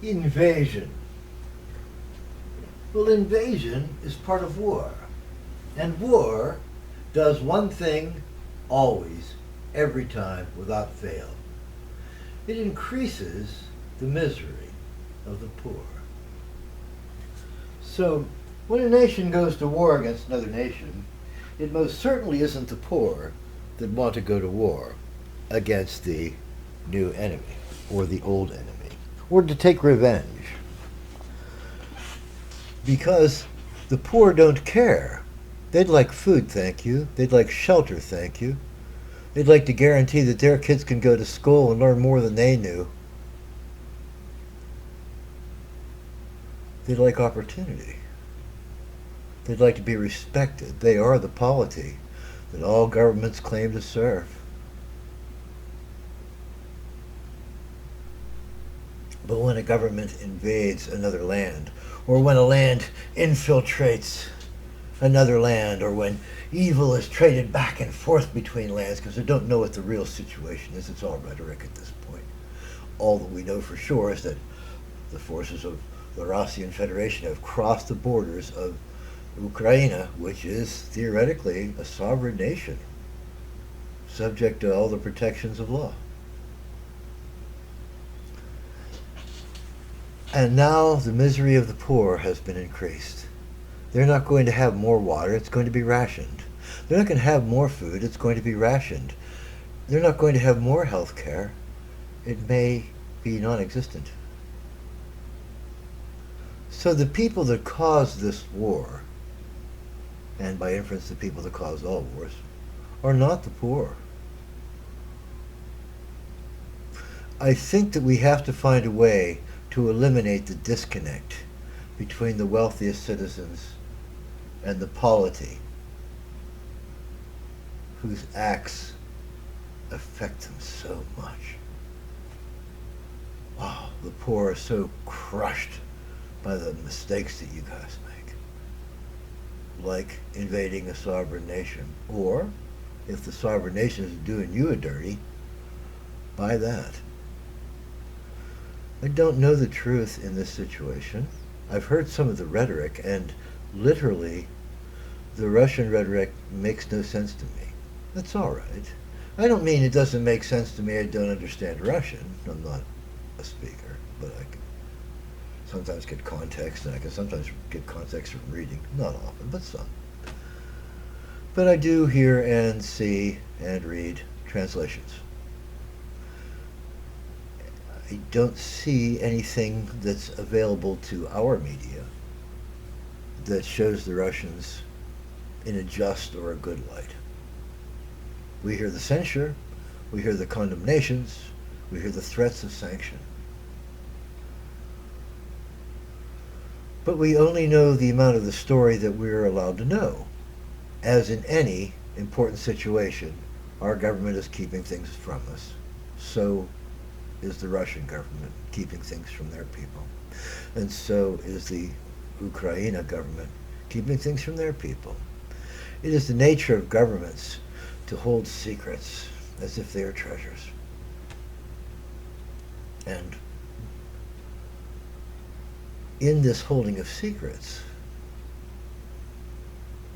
Invasion. Well, invasion is part of war. And war does one thing always, every time, without fail. It increases the misery of the poor. So, when a nation goes to war against another nation, it most certainly isn't the poor that want to go to war against the new enemy or the old enemy or to take revenge. Because the poor don't care. They'd like food, thank you. They'd like shelter, thank you. They'd like to guarantee that their kids can go to school and learn more than they knew. They'd like opportunity. They'd like to be respected. They are the polity that all governments claim to serve. But when a government invades another land, or when a land infiltrates another land, or when evil is traded back and forth between lands because they don't know what the real situation is, it's all rhetoric at this point. All that we know for sure is that the forces of the Russian Federation have crossed the borders of Ukraine, which is theoretically a sovereign nation, subject to all the protections of law. And now the misery of the poor has been increased. They're not going to have more water, it's going to be rationed. They're not going to have more food, it's going to be rationed. They're not going to have more health care, it may be non-existent. So the people that caused this war, and by inference the people that cause all wars, are not the poor. I think that we have to find a way to eliminate the disconnect between the wealthiest citizens and the polity whose acts affect them so much. Wow, the poor are so crushed by the mistakes that you guys make. Like invading a sovereign nation. Or, if the sovereign nation is doing you a dirty, by that. I don't know the truth in this situation. I've heard some of the rhetoric, and literally, the Russian rhetoric makes no sense to me. That's all right. I don't mean it doesn't make sense to me. I don't understand Russian. I'm not a speaker, but I can sometimes get context, and I can sometimes get context from reading. Not often, but some. But I do hear and see and read translations. I don't see anything that's available to our media that shows the Russians in a just or a good light. We hear the censure, we hear the condemnations, we hear the threats of sanction. But we only know the amount of the story that we're allowed to know. As in any important situation, our government is keeping things from us. So is the Russian government keeping things from their people. And so is the Ukraine government keeping things from their people. It is the nature of governments to hold secrets as if they are treasures. And in this holding of secrets,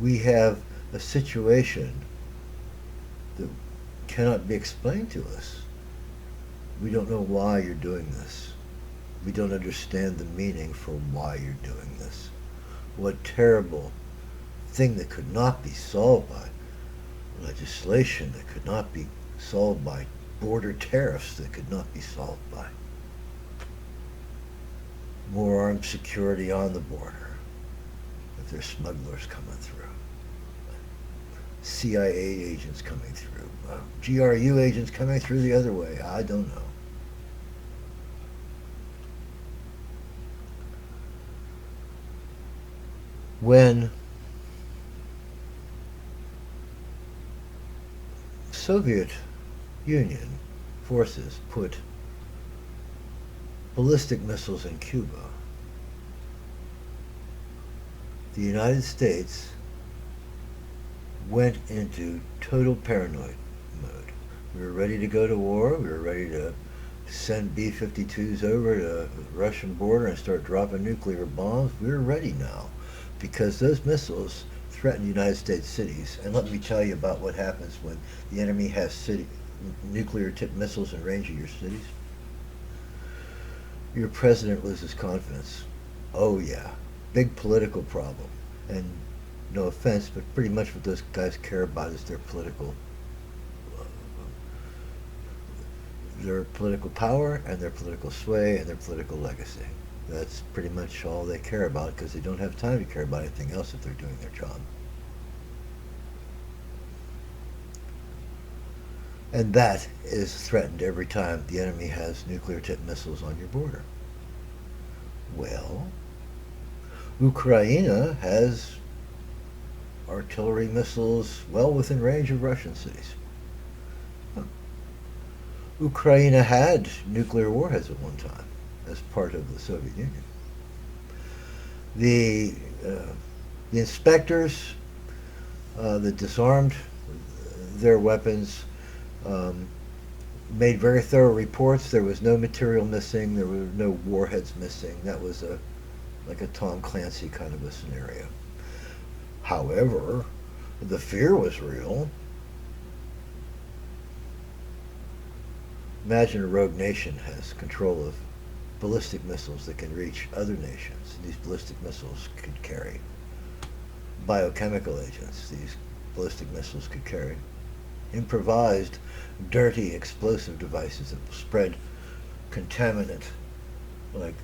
we have a situation that cannot be explained to us. We don't know why you're doing this. We don't understand the meaning for why you're doing this. What terrible thing that could not be solved by legislation, that could not be solved by border tariffs, that could not be solved by more armed security on the border if there's smugglers coming through, CIA agents coming through, GRU agents coming through the other way. I don't know. When Soviet Union forces put ballistic missiles in Cuba, the United States went into total paranoid mode. We were ready to go to war. We were ready to send B-52s over to the Russian border and start dropping nuclear bombs, we're ready now. Because those missiles threaten United States cities. And let me tell you about what happens when the enemy has nuclear-tipped missiles in range of your cities. Your president loses confidence. Oh yeah, big political problem. And no offense, but pretty much what those guys care about is their political power and their political sway and their political legacy. That's pretty much all they care about, because they don't have time to care about anything else if they're doing their job. And that is threatened every time the enemy has nuclear-tipped missiles on your border. Well, Ukraine has artillery missiles well within range of Russian cities. Ukraine had nuclear warheads at one time as part of the Soviet Union. The inspectors that disarmed their weapons made very thorough reports. There was no material missing. There were no warheads missing. That was like a Tom Clancy kind of a scenario. However, the fear was real. Imagine a rogue nation has control of ballistic missiles that can reach other nations. These ballistic missiles could carry biochemical agents. These ballistic missiles could carry improvised, dirty, explosive devices that will spread contaminant like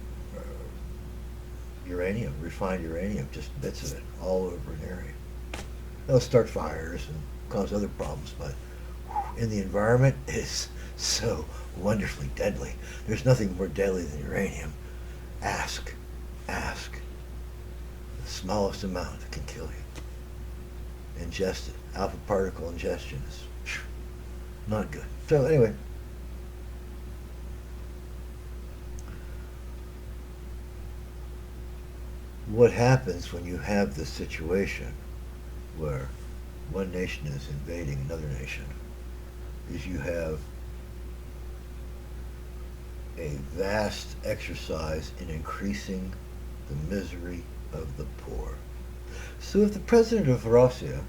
uranium, refined uranium, just bits of it all over an area. They'll start fires and cause other problems, but in the environment, it's so wonderfully deadly. There's nothing more deadly than uranium. Ask. The smallest amount can kill you. Ingest it. Alpha particle ingestion is not good. So anyway, what happens when you have this situation where one nation is invading another nation is you have a vast exercise in increasing the misery of the poor. So if the president of Russia,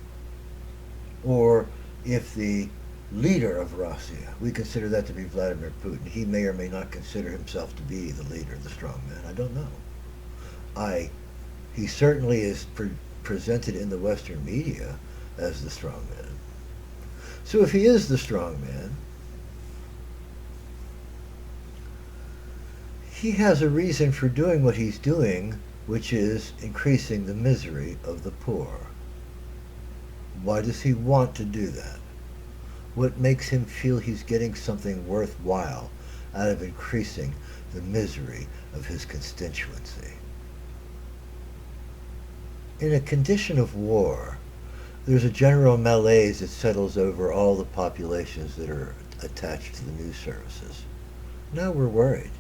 or if the leader of Russia, we consider that to be Vladimir Putin, he may or may not consider himself to be the leader, the strongman, I don't know. He certainly is presented in the Western media as the strongman. So if he is the strongman, he has a reason for doing what he's doing, which is increasing the misery of the poor. Why does he want to do that? What makes him feel he's getting something worthwhile out of increasing the misery of his constituency? In a condition of war, there's a general malaise that settles over all the populations that are attached to the news services. Now we're worried.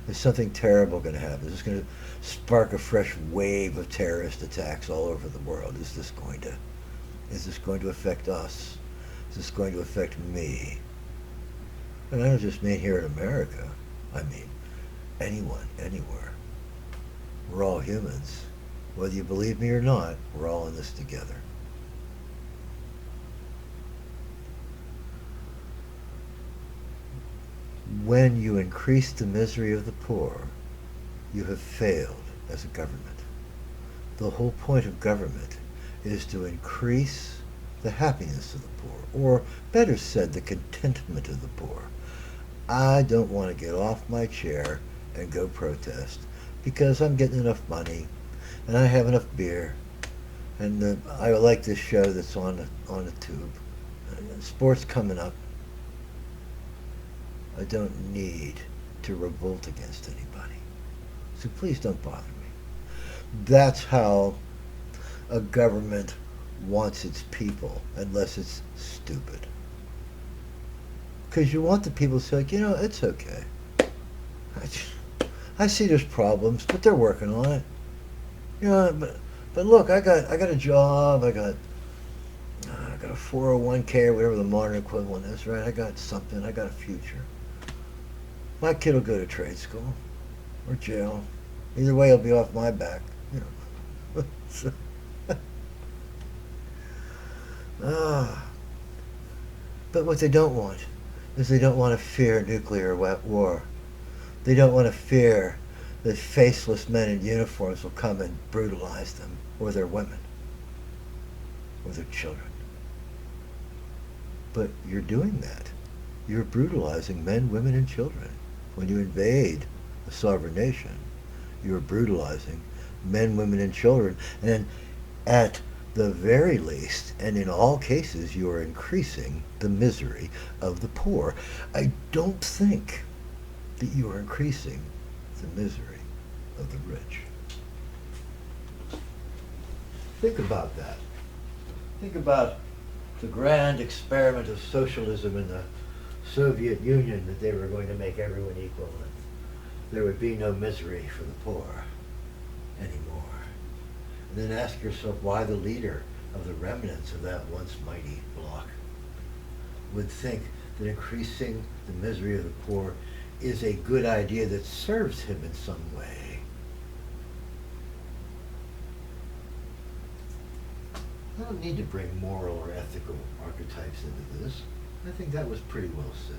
Is something terrible going to happen? Is this going to spark a fresh wave of terrorist attacks all over the world? Is this going to affect us? Is this going to affect me? And I don't just mean here in America. I mean anyone, anywhere. We're all humans. Whether you believe me or not, we're all in this together. When you increase the misery of the poor, you have failed as a government. The whole point of government is to increase the happiness of the poor, or better said, the contentment of the poor. I don't want to get off my chair and go protest because I'm getting enough money and I have enough beer and I like this show that's on the tube. Sports coming up. I don't need to revolt against anybody. So please don't bother me. That's how a government wants its people, unless it's stupid. Because you want the people to say, it's okay. I see there's problems, but they're working on it. But look, I got a job, I got a 401k or whatever the modern equivalent is, right? I got something, I got a future. My kid will go to trade school or jail. Either way, he'll be off my back. You know. So, ah. But what they don't want is they don't want to fear nuclear war. They don't want to fear that faceless men in uniforms will come and brutalize them, or their women, or their children. But you're doing that. You're brutalizing men, women, and children. When you invade a sovereign nation, you're brutalizing men, women, and children. And at the very least, and in all cases, you are increasing the misery of the poor. I don't think that you are increasing the misery of the rich. Think about that. Think about the grand experiment of socialism in the Soviet Union, that they were going to make everyone equal and there would be no misery for the poor anymore. And then ask yourself why the leader of the remnants of that once mighty bloc would think that increasing the misery of the poor is a good idea that serves him in some way. I don't need to bring moral or ethical archetypes into this. I think that was pretty well said.